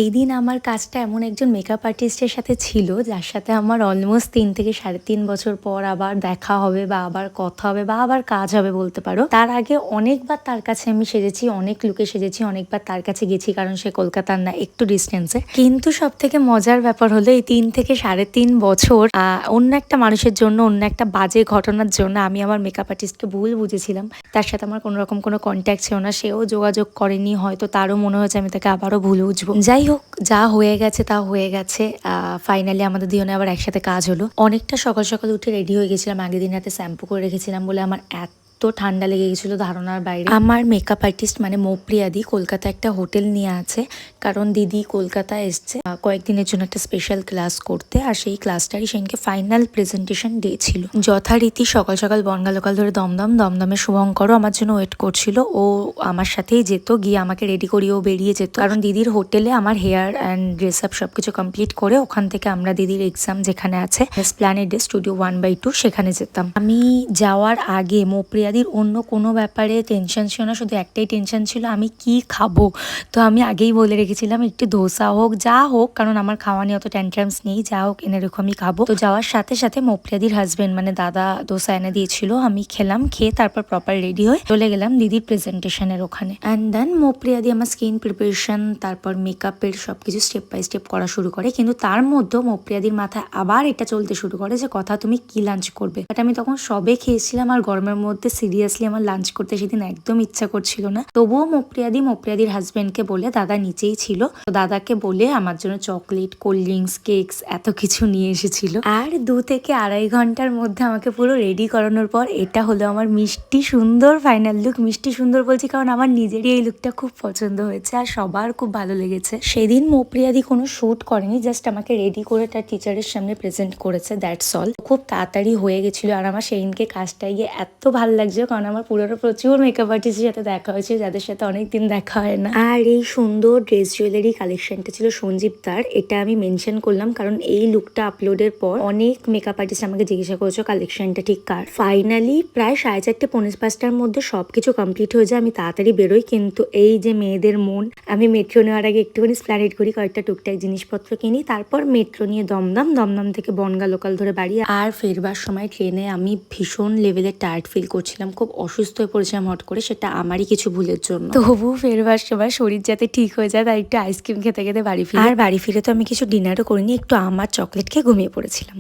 এই দিন আমার কাজটা এমন একজন মেকআপ আর্টিস্টের সাথে ছিল যার সাথে আমার অলমোস্ট 3 থেকে 3.5 বছর পর আবার দেখা হবে বা আবার কথা হবে বা আবার কাজ হবে বলতে পারো। তার আগে অনেকবার তার কাছে আমি সেজেছি, অনেক লুকে সেজেছি, অনেকবার তার কাছে গেছি, কারণ সে কলকাতার না, একটু ডিস্টেন্সে। কিন্তু সব থেকে মজার ব্যাপার হলো এই 3 থেকে 3.5 বছর অন্য একটা মানুষের জন্য, অন্য একটা বাজে ঘটনার জন্য আমি আমার মেকআপ আর্টিস্টকে ভুল বুঝেছিলাম। তার সাথে আমার কোনো রকম কোনো কন্ট্যাক্ট ছিল না, সেও যোগাযোগ করেনি, হয়তো তারও মনে হয়েছে আমি তাকে আবারও ভুল বুঝবো। যাই হোক, যা হয়ে গেছে তা হয়ে গেছে। ফাইনালি আমাদের দুজনে আবার একসাথে কাজ হলো। অনেকটা সকাল সকাল উঠে রেডি হয়ে গেছিলাম, আগের দিন রাতে শ্যাম্পু করে রেখেছিলাম বলে আমার এত ঠান্ডা লেগে গেছিল ধারণার বাইরে। আমার মেকআপ আর্টিস্ট মানে মৌপ্রিয়াদি কলকাতা একটা হোটেল নিয়ে আছে, কারণ দিদি কলকাতা এসছে কয়েকদিনের জন্য একটা স্পেশাল ক্লাস করতে, আর সেই ক্লাসটারই সেদিনকে ফাইনাল প্রেজেন্টেশন ডে ছিল। যথারীতি সকাল সকাল বনগা লোকাল ধরে দমদমে শুভঙ্করও আমার জন্য ওয়েট করছিল। ও আমার সাথেই যেত, গিয়ে আমাকে রেডি করিয়েও বেরিয়ে যেত, কারণ দিদির হোটেলে আমার হেয়ার অ্যান্ড ড্রেস আপ সবকিছু কমপ্লিট করে ওখান থেকে আমরা দিদির এক্সাম যেখানে আছে এসপ্ল্যানেডে স্টুডিও 1/2 সেখানে যেতাম। আমি যাওয়ার আগে মৌপ্রিয়াদির অন্য কোনো ব্যাপারে টেনশন ছিল না, শুধু একটাই টেনশন ছিল আমি কি খাবো। তো আমি আগেই বলে রেখেছিলাম একটু ধোসা হোক, যা হোক, কারণ আমার খাওয়া নিয়ে অত ট্যান্ট্রামস নেই, যা হোক এনে রেখো আমি খাবো। তো যাওয়ার সাথে সাথে মৌপ্রিয়াদির হাজবেন্ড মানে দাদা ধোসা এনে দিয়েছিল, আমি খেলাম, খেয়ে তারপর প্রপার রেডি হয়ে চলে গেলাম দিদির প্রেজেন্টেশনের ওখানে। অ্যান্ড দেন মৌপ্রিয়াদি আমার স্কিন প্রিপারেশন, তারপর মেকআপের সবকিছু স্টেপ বাই স্টেপ করা শুরু করে। কিন্তু তার মধ্যেও মৌপ্রিয়াদির মাথায় আবার এটা চলতে শুরু করে যে কথা তুমি কি লাঞ্চ করবে। বাট আমি তখন সবে খেয়েছিলাম, আর গরমের মধ্যে সিরিয়াসলি আমার লাঞ্চ করতে সেদিন একদম ইচ্ছা করছিল না। তবুও মৌপ্রিয়াদির হাজবেন্ডকে বলে, দাদা নিচেই ছিল, তো দাদাকে বলে আমার জন্য চকলেট, কোল্ড ড্রিঙ্কস, কেকস এত কিছু নিয়ে এসেছিল। আর 2 থেকে 2.5 ঘন্টার মধ্যে আমাকে পুরো রেডি করানোর পর এটা হলো আমার মিষ্টি সুন্দর ফাইনাল লুক। মিষ্টি সুন্দর বলছি কারণ আমার নিজেরই এই লুকটা খুব পছন্দ হয়েছে আর সবার খুব ভালো লেগেছে। সেদিন মৌপ্রিয়াদি কোনো শ্যুট করেনি, জাস্ট আমাকে রেডি করে তার টিচারের সামনে প্রেজেন্ট করেছে, দ্যাটস অল। খুব তাড়াতাড়ি হয়ে গেছিল, আর আমার সেদিনকে কাজটা গিয়ে এত ভালো লাগছে, কারণ আমার পুরোটা প্রচুর মেকআপ আর্টিস্টের সাথে দেখা হয়েছে যাদের সাথে অনেকদিন দেখা হয় না। আর এই সুন্দর ড্রেস জুয়েলারি কালেকশনটা ছিল সঞ্জীব দার, এটা আমি মেনশন করলাম কারণ এই লুকটা আপলোডের পর অনেক মেকআপ আর্টিস্ট আমাকে জিজ্ঞাসা করেছো কালেকশনটা ঠিক কার। ফাইনালি প্রায় 4:30 পৌনে 5টার মধ্যে সবকিছু কমপ্লিট হয়ে যায়, আমি তাড়াতাড়ি বেরোই। কিন্তু এই যে মেয়েদের মন, আমি মেট্রো নেওয়ার আগে একটুখানি স্প্ল্যানেড করি, কয়েকটা টুকটাক জিনিসপত্র কিনি, তারপর মেট্রো নিয়ে দমদম থেকে বনগা লোকাল ধরে বাড়ি। আর ফেরবার সময় ট্রেনে আমি ভীষণ লেভেলের টায়ার্ড ফিল করছিলাম, খুব অসুস্থ হয়ে পড়েছিলাম হট করে, সেটা আমারই কিছু ভুলের জন্য। তবু ফেরবার সময় শরীর যাতে ঠিক হয়ে যায় তাই একটু আইসক্রিম খেতে খেতে বাড়ি ফিরি। আর বাড়ি ফিরে তো আমি কিছু ডিনারও করিনি, একটু আমার চকলেট খেয়ে ঘুমিয়ে পড়েছিলাম।